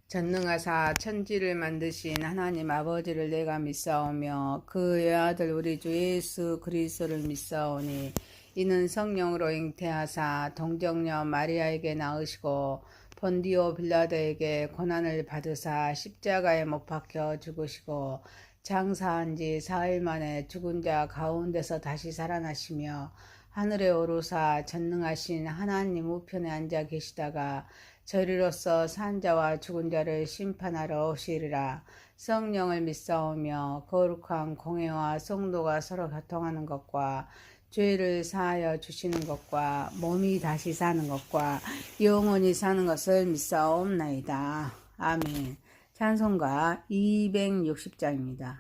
전능하사 천지를 만드신 하나님 아버지를 내가 믿사오며 그 외아들 우리 주 예수 그리스도를 믿사오니 이는 성령으로 잉태하사 동정녀 마리아에게 낳으시고 본디오 빌라도에게 고난을 받으사 십자가에 못 박혀 죽으시고 장사한 지 사흘 만에 죽은 자 가운데서 다시 살아나시며 하늘에 오르사 전능하신 하나님 우편에 앉아 계시다가 저리로서 산 자와 죽은 자를 심판하러 오시리라. 성령을 믿사오며 거룩한 공회와 성도가 서로 교통하는 것과 죄를 사하여 주시는 것과 몸이 다시 사는 것과 영원히 사는 것을 믿사옵나이다. 아멘. 찬송가 260장입니다.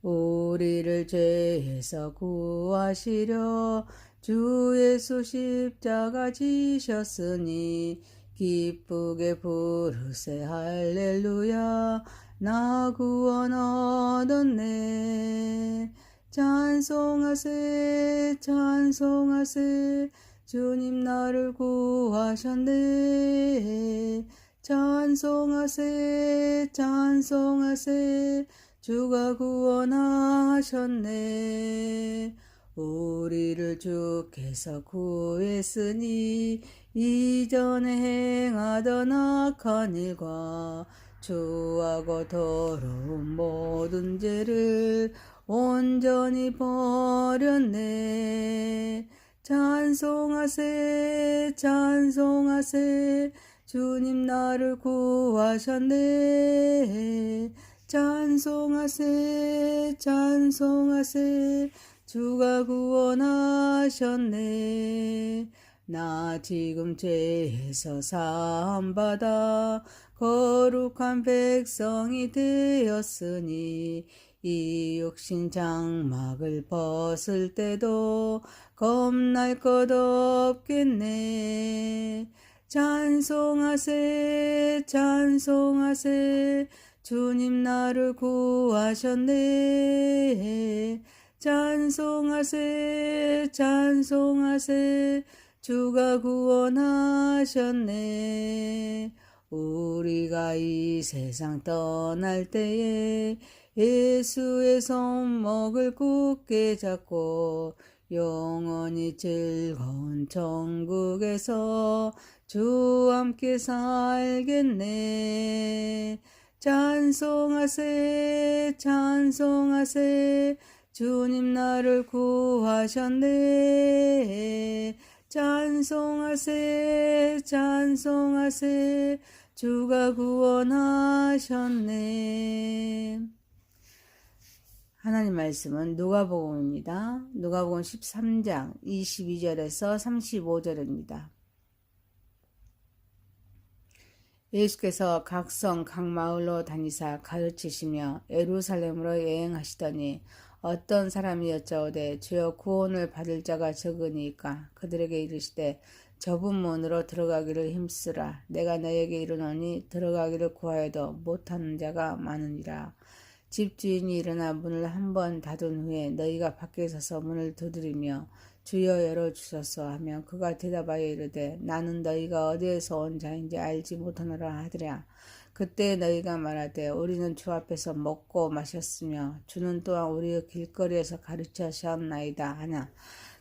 우리를 죄에서 구하시려 주 예수 십자가 지셨으니 기쁘게 부르세 할렐루야 나 구원 얻었네. 찬송하세 찬송하세 주님 나를 구하셨네. 찬송하세 찬송하세 주가 구원하셨네. 우리를 주께서 구했으니 이전에 행하던 악한 일과 주하고 더러운 모든 죄를 온전히 버렸네. 찬송하세 찬송하세 주님 나를 구하셨네. 찬송하세 찬송하세 주가 구원하셨네. 나 지금 죄에서 사함받아 거룩한 백성이 되었으니 이 육신 장막을 벗을 때도 겁날 것 없겠네. 찬송하세 찬송하세 주님 나를 구하셨네. 찬송하세 찬송하세 주가 구원하셨네. 우리가 이 세상 떠날 때에 예수의 손목을 굳게 잡고 영원히 즐거운 천국에서 주와 함께 살겠네. 찬송하세 찬송하세 주님 나를 구하셨네. 찬송하세 찬송하세 주가 구원하셨네. 하나님 말씀은 누가복음입니다. 누가복음 13장 22절에서 35절입니다. 예수께서 각 성 각 마을로 다니사 가르치시며 예루살렘으로 여행하시더니 어떤 사람이 여짜오되 주여 구원을 받을 자가 적으니까 그들에게 이르시되 좁은 문으로 들어가기를 힘쓰라. 내가 너에게 이르노니 들어가기를 구하여도 못하는 자가 많으니라. 집주인이 일어나 문을 한 번 닫은 후에 너희가 밖에 서서 문을 두드리며 주여 열어주소서 하며 그가 대답하여 이르되 나는 너희가 어디에서 온 자인지 알지 못하노라 하더라. 그때 너희가 말하되 우리는 주 앞에서 먹고 마셨으며 주는 또한 우리의 길거리에서 가르치셨나이다 하나.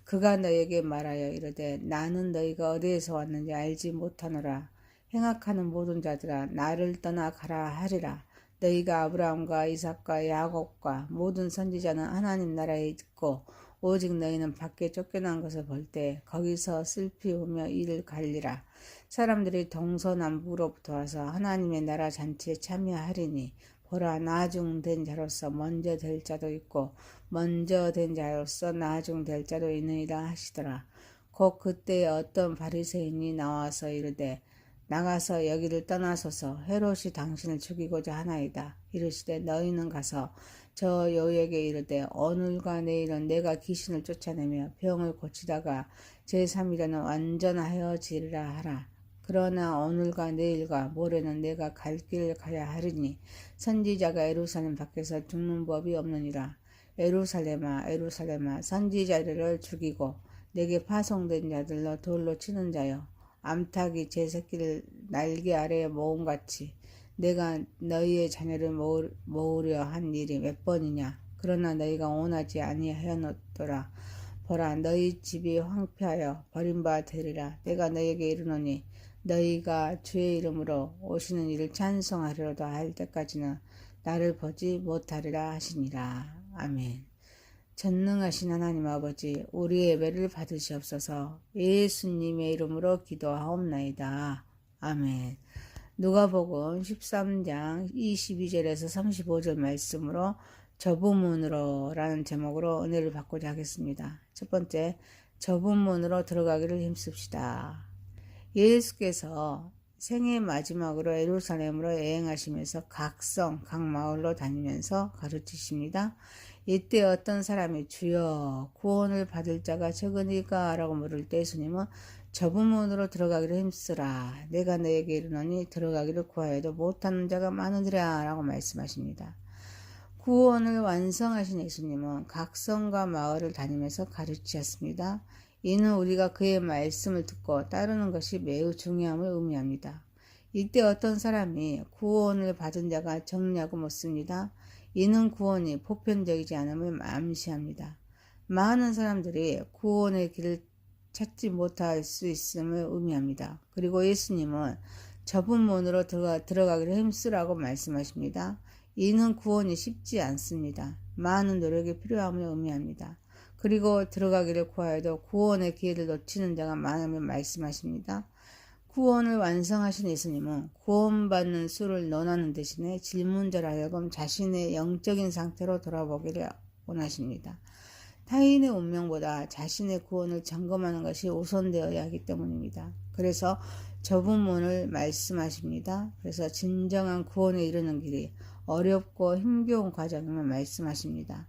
그가 너희에게 말하여 이르되 나는 너희가 어디에서 왔는지 알지 못하노라. 행악하는 모든 자들아 나를 떠나 가라 하리라. 너희가 아브라함과 이삭과 야곱과 모든 선지자는 하나님 나라에 있고 오직 너희는 밖에 쫓겨난 것을 볼 때 거기서 슬피 우며 이를 갈리라. 사람들이 동서남북으로부터 와서 하나님의 나라 잔치에 참여하리니 보라 나중 된 자로서 먼저 될 자도 있고 먼저 된 자로서 나중 될 자도 있느니라 하시더라. 곧 그때에 어떤 바리새인이 나와서 이르되 나가서 여기를 떠나소서 헤롯이 당신을 죽이고자 하나이다. 이르시되 너희는 가서 저 여우에게 이르되 오늘과 내일은 내가 귀신을 쫓아내며 병을 고치다가 제3일에는 완전하여지리라 하라. 그러나 오늘과 내일과 모레는 내가 갈 길을 가야 하리니 선지자가 예루살렘 밖에서 죽는 법이 없느니라. 예루살렘아 예루살렘아 선지자들을 죽이고 내게 파송된 자들로 돌로 치는 자여 암탉이 제 새끼를 날개 아래에 모음같이 내가 너희의 자녀를 모으려 한 일이 몇 번이냐. 그러나 너희가 원하지 아니하였노라. 보라, 너희 집이 황폐하여 버린 바 되리라. 내가 너희에게 이르노니 너희가 주의 이름으로 오시는 이를 찬송하리로다 할 때까지는 나를 보지 못하리라 하시니라. 아멘. 전능하신 하나님 아버지, 우리의 예배를 받으시옵소서. 예수님의 이름으로 기도하옵나이다. 아멘. 누가복음 13장 22절에서 35절 말씀으로 좁은 문으로 라는 제목으로 은혜를 받고자 하겠습니다. 첫 번째, 좁은 문으로 들어가기를 힘씁시다. 예수께서 생애 마지막으로 예루살렘으로 여행하시면서 각 성, 각 마을로 다니면서 가르치십니다. 이때 어떤 사람이 주여 구원을 받을 자가 적으니까 라고 물을 때 예수님은 좁은 문으로 들어가기를 힘쓰라. 내가 너에게 이르노니 들어가기를 구하여도 못하는 자가 많으리라 라고 말씀하십니다. 구원을 완성하신 예수님은 각 성과 마을을 다니면서 가르치셨습니다. 이는 우리가 그의 말씀을 듣고 따르는 것이 매우 중요함을 의미합니다. 이때 어떤 사람이 구원을 받은 자가 적냐고 묻습니다. 이는 구원이 보편적이지 않음을 암시합니다. 많은 사람들이 구원의 길을 찾지 못할 수 있음을 의미합니다. 그리고 예수님은 좁은 문으로 들어가기를 힘쓰라고 말씀하십니다. 이는 구원이 쉽지 않습니다. 많은 노력이 필요함을 의미합니다. 그리고 들어가기를 구하여도 구원의 기회를 놓치는 자가 많음을 말씀하십니다. 구원을 완성하신 예수님은 구원받는 수를 논하는 대신에 질문자로 하여금 자신의 영적인 상태로 돌아보기를 원하십니다. 타인의 운명보다 자신의 구원을 점검하는 것이 우선되어야 하기 때문입니다. 그래서 좁은 문을 말씀하십니다. 그래서 진정한 구원에 이르는 길이 어렵고 힘겨운 과정임을 말씀하십니다.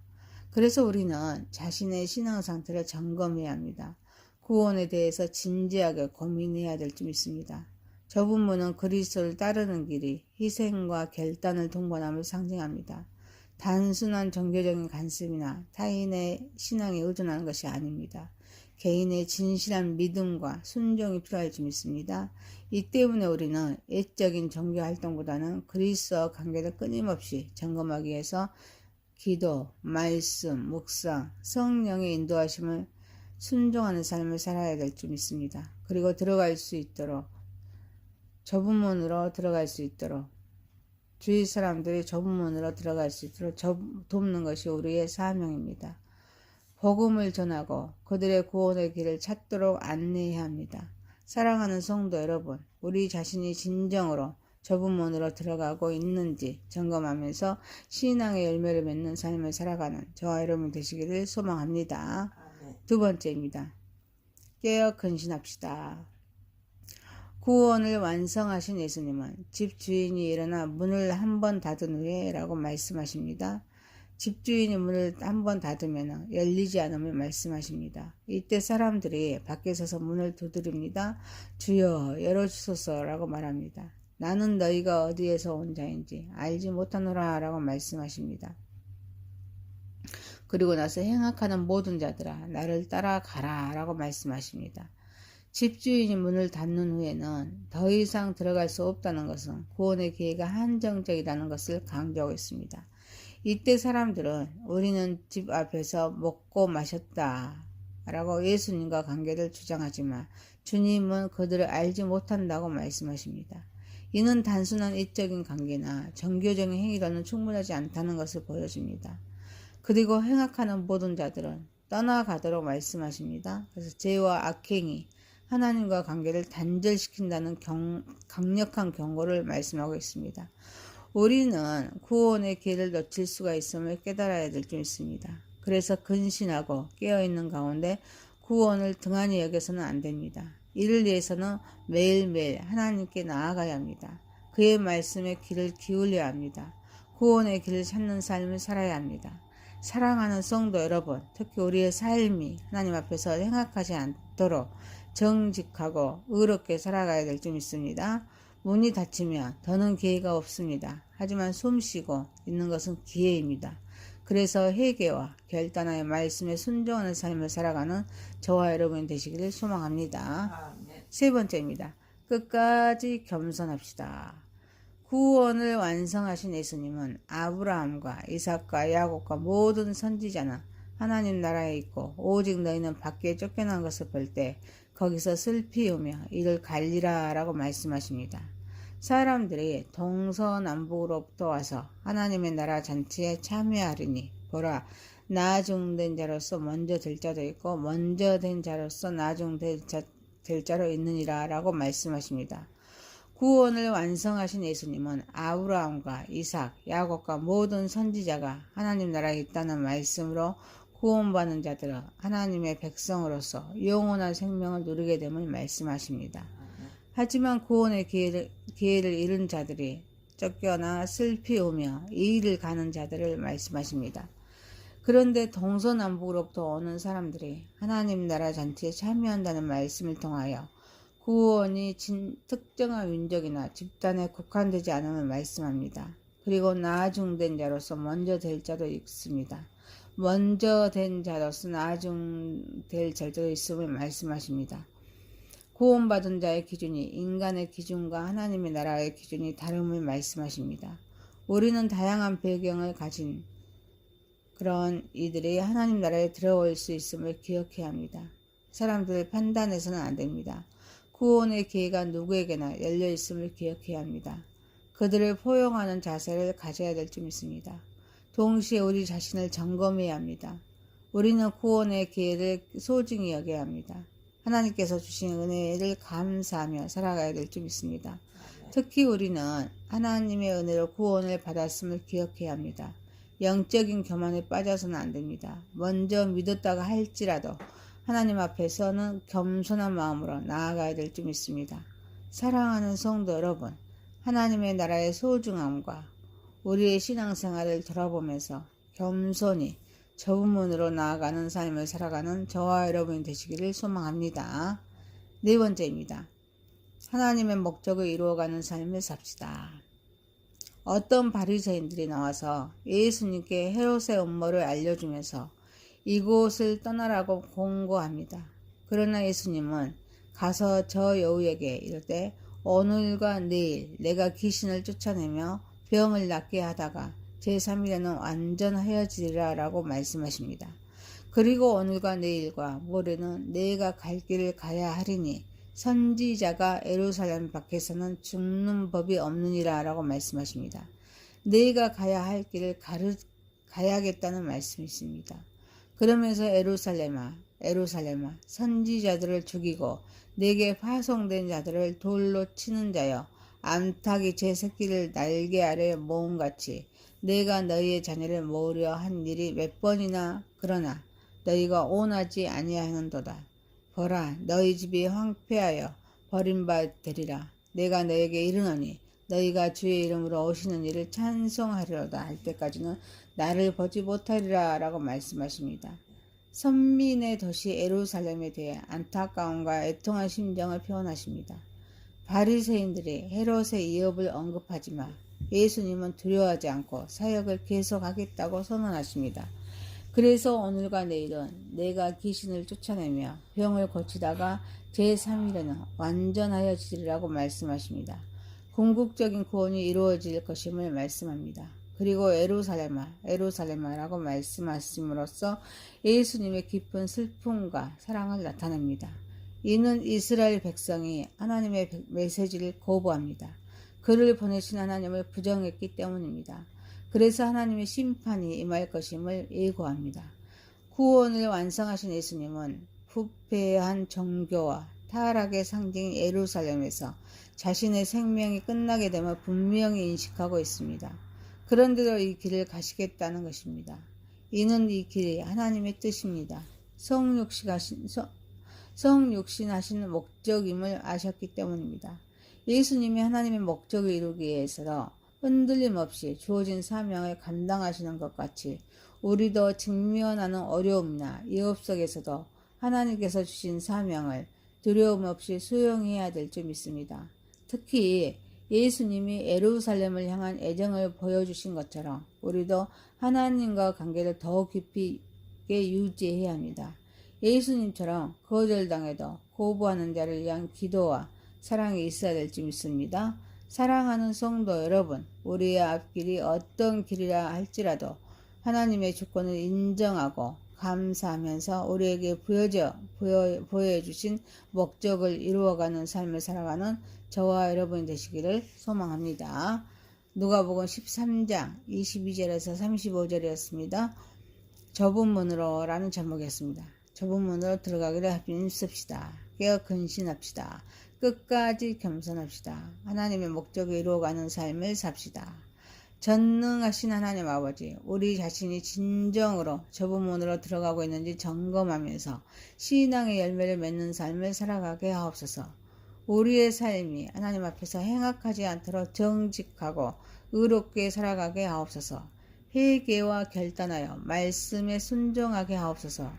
그래서 우리는 자신의 신앙 상태를 점검해야 합니다. 구원에 대해서 진지하게 고민해야 될 점 있습니다. 좁은 문은 그리스도를 따르는 길이 희생과 결단을 동반함을 상징합니다. 단순한 종교적인 관습이나 타인의 신앙에 의존하는 것이 아닙니다. 개인의 진실한 믿음과 순종이 필요할 점 있습니다. 이 때문에 우리는 애적인 종교 활동보다는 그리스도와 관계를 끊임없이 점검하기 위해서 기도, 말씀, 묵상, 성령의 인도하심을 순종하는 삶을 살아야 될 점 있습니다. 그리고 들어갈 수 있도록 좁은 문으로 들어갈 수 있도록 주위 사람들이 좁은 문으로 들어갈 수 있도록 돕는 것이 우리의 사명입니다. 복음을 전하고 그들의 구원의 길을 찾도록 안내해야 합니다. 사랑하는 성도 여러분, 우리 자신이 진정으로 좁은 문으로 들어가고 있는지 점검하면서 신앙의 열매를 맺는 삶을 살아가는 저와 여러분 되시기를 소망합니다. 두 번째입니다. 깨어 근신합시다. 구원을 완성하신 예수님은 집주인이 일어나 문을 한 번 닫은 후에 라고 말씀하십니다. 집주인이 문을 한 번 닫으면 열리지 않음을 말씀하십니다. 이때 사람들이 밖에 서서 문을 두드립니다. 주여 열어주소서 라고 말합니다. 나는 너희가 어디에서 온 자인지 알지 못하노라 라고 말씀하십니다. 그리고 나서 행악하는 모든 자들아 나를 따라가라 라고 말씀하십니다. 집주인이 문을 닫는 후에는 더 이상 들어갈 수 없다는 것은 구원의 기회가 한정적이라는 것을 강조하고 있습니다. 이때 사람들은 우리는 집 앞에서 먹고 마셨다 라고 예수님과 관계를 주장하지만 주님은 그들을 알지 못한다고 말씀하십니다. 이는 단순한 이적인 관계나 종교적인 행위로는 충분하지 않다는 것을 보여줍니다. 그리고 행악하는 모든 자들은 떠나가도록 말씀하십니다. 그래서 죄와 악행이 하나님과 관계를 단절시킨다는 강력한 경고를 말씀하고 있습니다. 우리는 구원의 길을 놓칠 수가 있음을 깨달아야 될 점 있습니다. 그래서 근신하고 깨어있는 가운데 구원을 등한히 여겨서는 안 됩니다. 이를 위해서는 매일매일 하나님께 나아가야 합니다. 그의 말씀에 귀를 기울여야 합니다. 구원의 길을 찾는 삶을 살아야 합니다. 사랑하는 성도 여러분, 특히 우리의 삶이 하나님 앞에서 행악하지 않도록 정직하고 의롭게 살아가야 될 점 있습니다. 문이 닫히면 더는 기회가 없습니다. 하지만 숨쉬고 있는 것은 기회입니다. 그래서 회개와 결단하여 말씀에 순종하는 삶을 살아가는 저와 여러분이 되시기를 소망합니다. 아멘. 세 번째입니다. 끝까지 겸손합시다. 구원을 완성하신 예수님은 아브라함과 이삭과 야곱과 모든 선지자는 하나님 나라에 있고 오직 너희는 밖에 쫓겨난 것을 볼 때 거기서 슬피 우며 이를 갈리라 라고 말씀하십니다. 사람들이 동서남북으로부터 와서 하나님의 나라 잔치에 참여하리니 보라, 나중된 자로서 먼저 될 자도 있고 먼저 된 자로서 나중될 자로 있느니라 라고 말씀하십니다. 구원을 완성하신 예수님은 아브라함과 이삭, 야곱과 모든 선지자가 하나님 나라에 있다는 말씀으로 구원받는 자들은 하나님의 백성으로서 영원한 생명을 누리게 됨을 말씀하십니다. 하지만 구원의 기회를 잃은 자들이 쫓겨나 슬피 오며 이 일을 가는 자들을 말씀하십니다. 그런데 동서남북으로부터 오는 사람들이 하나님 나라 잔치에 참여한다는 말씀을 통하여 구원이 특정한 민족이나 집단에 국한되지 않음을 말씀합니다. 그리고 나중된 자로서 먼저 될 자도 있습니다. 먼저 된 자로서 나중될 자도 있음을 말씀하십니다. 구원받은 자의 기준이 인간의 기준과 하나님의 나라의 기준이 다름을 말씀하십니다. 우리는 다양한 배경을 가진 그런 이들이 하나님 나라에 들어올 수 있음을 기억해야 합니다. 사람들을 판단해서는 안 됩니다. 구원의 기회가 누구에게나 열려 있음을 기억해야 합니다. 그들을 포용하는 자세를 가져야 될 줄 믿습니다. 동시에 우리 자신을 점검해야 합니다. 우리는 구원의 기회를 소중히 여겨야 합니다. 하나님께서 주신 은혜를 감사하며 살아가야 될 줄 믿습니다. 특히 우리는 하나님의 은혜로 구원을 받았음을 기억해야 합니다. 영적인 교만에 빠져서는 안 됩니다. 먼저 믿었다가 할지라도 하나님 앞에서는 겸손한 마음으로 나아가야 될 줄 믿습니다. 사랑하는 성도 여러분, 하나님의 나라의 소중함과 우리의 신앙생활을 돌아보면서 겸손히 좁은 문으로 나아가는 삶을 살아가는 저와 여러분이 되시기를 소망합니다. 네 번째입니다. 하나님의 목적을 이루어가는 삶을 삽시다. 어떤 바리새인들이 나와서 예수님께 헤롯의 음모를 알려주면서 이곳을 떠나라고 공고합니다. 그러나 예수님은 가서 저 여우에게 이르되 오늘과 내일 내가 귀신을 쫓아내며 병을 낫게 하다가 제3일에는 완전하여지리라 라고 말씀하십니다. 그리고 오늘과 내일과 모레는 내가 갈 길을 가야 하리니 선지자가 예루살렘 밖에서는 죽는 법이 없느니라 라고 말씀하십니다. 내가 가야 할 길을 가야겠다는 말씀이십니다. 그러면서 에루살렘아 선지자들을 죽이고 내게 파송된 자들을 돌로 치는 자여 암탉이 제 새끼를 날개 아래 모음같이 내가 너희의 자녀를 모으려 한 일이 몇 번이나 그러나 너희가 온하지 아니하는도다. 보라, 너희 집이 황폐하여 버림받으리라. 내가 너에게 이르노니 너희가 주의 이름으로 오시는 일을 찬송하리로다 할 때까지는 나를 보지 못하리라 라고 말씀하십니다. 선민의 도시 예루살렘에 대해 안타까움과 애통한 심정을 표현하십니다. 바리새인들이 헤롯의 위협을 언급하지만 예수님은 두려워하지 않고 사역을 계속하겠다고 선언하십니다. 그래서 오늘과 내일은 내가 귀신을 쫓아내며 병을 고치다가 제3일에는 완전하여지리라고 말씀하십니다. 궁극적인 구원이 이루어질 것임을 말씀합니다. 그리고 에루살렘아라고 말씀하심으로써 예수님의 깊은 슬픔과 사랑을 나타냅니다. 이는 이스라엘 백성이 하나님의 메시지를 거부합니다. 그를 보내신 하나님을 부정했기 때문입니다. 그래서 하나님의 심판이 임할 것임을 예고합니다. 구원을 완성하신 예수님은 부패한 종교와 타락의 상징인 예루살렘에서 자신의 생명이 끝나게 됨을 분명히 인식하고 있습니다. 그런데도 이 길을 가시겠다는 것입니다. 이는 이 길이 하나님의 뜻입니다. 성육신하신 목적임을 아셨기 때문입니다. 예수님이 하나님의 목적을 이루기 위해서 흔들림 없이 주어진 사명을 감당하시는 것 같이 우리도 직면하는 어려움이나 위협 속에서도 하나님께서 주신 사명을 두려움 없이 수용해야 될 줄 믿습니다. 특히 예수님이 예루살렘을 향한 애정을 보여주신 것처럼 우리도 하나님과 관계를 더욱 깊이 유지해야 합니다. 예수님처럼 거절당해도 거부하는 자를 위한 기도와 사랑이 있어야 될지 믿습니다. 사랑하는 성도 여러분, 우리의 앞길이 어떤 길이라 할지라도 하나님의 주권을 인정하고 감사하면서 우리에게 보여주신 목적을 이루어가는 삶을 살아가는 저와 여러분이 되시기를 소망합니다. 누가복음 13장 22절에서 35절이었습니다. 좁은 문으로 라는 제목이었습니다. 좁은 문으로 들어가기를 힘씁시다. 깨어 근신합시다. 끝까지 겸손합시다. 하나님의 목적을 이루어가는 삶을 삽시다. 전능하신 하나님 아버지, 우리 자신이 진정으로 좁은 문으로 들어가고 있는지 점검하면서 신앙의 열매를 맺는 삶을 살아가게 하옵소서. 우리의 삶이 하나님 앞에서 행악하지 않도록 정직하고 의롭게 살아가게 하옵소서. 회개와 결단하여 말씀에 순종하게 하옵소서.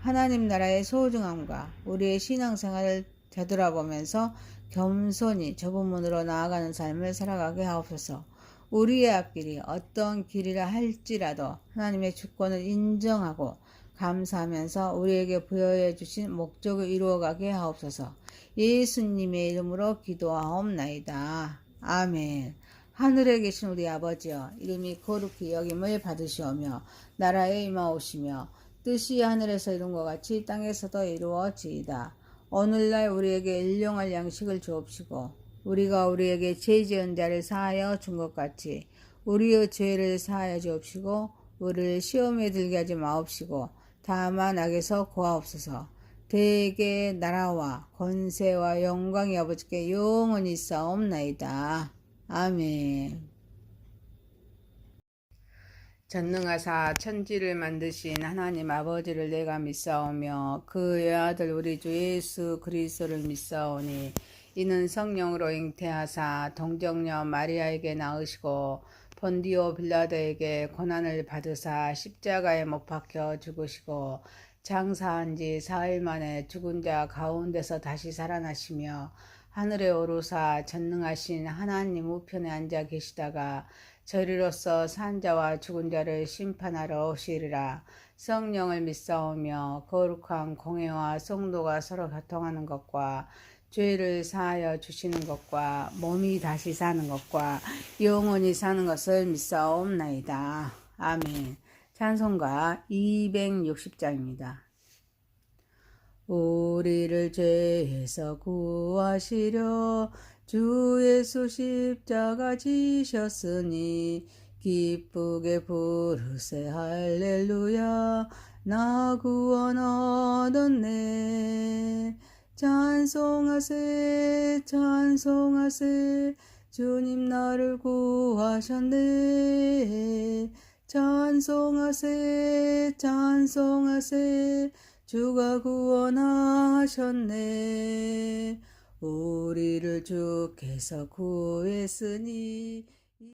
하나님 나라의 소중함과 우리의 신앙생활을 되돌아보면서 겸손히 좁은 문으로 나아가는 삶을 살아가게 하옵소서. 우리의 앞길이 어떤 길이라 할지라도 하나님의 주권을 인정하고 감사하면서 우리에게 부여해 주신 목적을 이루어가게 하옵소서. 예수님의 이름으로 기도하옵나이다. 아멘. 하늘에 계신 우리 아버지여, 이름이 거룩히 여김을 받으시오며 나라에 임하오시며 뜻이 하늘에서 이룬 것 같이 땅에서도 이루어지이다. 오늘날 우리에게 일용할 양식을 주옵시고 우리가 우리에게 죄 지은 자를 사하여 준 것 같이 우리의 죄를 사하여 주옵시고 우리를 시험에 들게 하지 마옵시고 다만 악에서 구하옵소서. 대개 나라와 권세와 영광이 아버지께 영원히 있사옵나이다. 아멘. 전능하사 천지를 만드신 하나님 아버지를 내가 믿사오며 그의 아들 우리 주 예수 그리스도를 믿사오니 이는 성령으로 잉태하사 동정녀 마리아에게 낳으시고 본디오 빌라도에게 고난을 받으사 십자가에 못 박혀 죽으시고 장사한 지 사흘 만에 죽은 자 가운데서 다시 살아나시며 하늘에 오르사 전능하신 하나님 우편에 앉아 계시다가 저리로서 산 자와 죽은 자를 심판하러 오시리라. 성령을 믿사오며 거룩한 공회와 성도가 서로 교통하는 것과 죄를 사하여 주시는 것과 몸이 다시 사는 것과 영원히 사는 것을 믿사옵나이다. 아멘. 찬송가 260장입니다. 우리를 죄에서 구하시려 주 예수 십자가 지셨으니 기쁘게 부르세 할렐루야. 나 구원 얻었네. 찬송하세 찬송하세 주님 나를 구하셨네. 찬송하세 찬송하세 주가 구원하셨네. 우리를 주께서 구했으니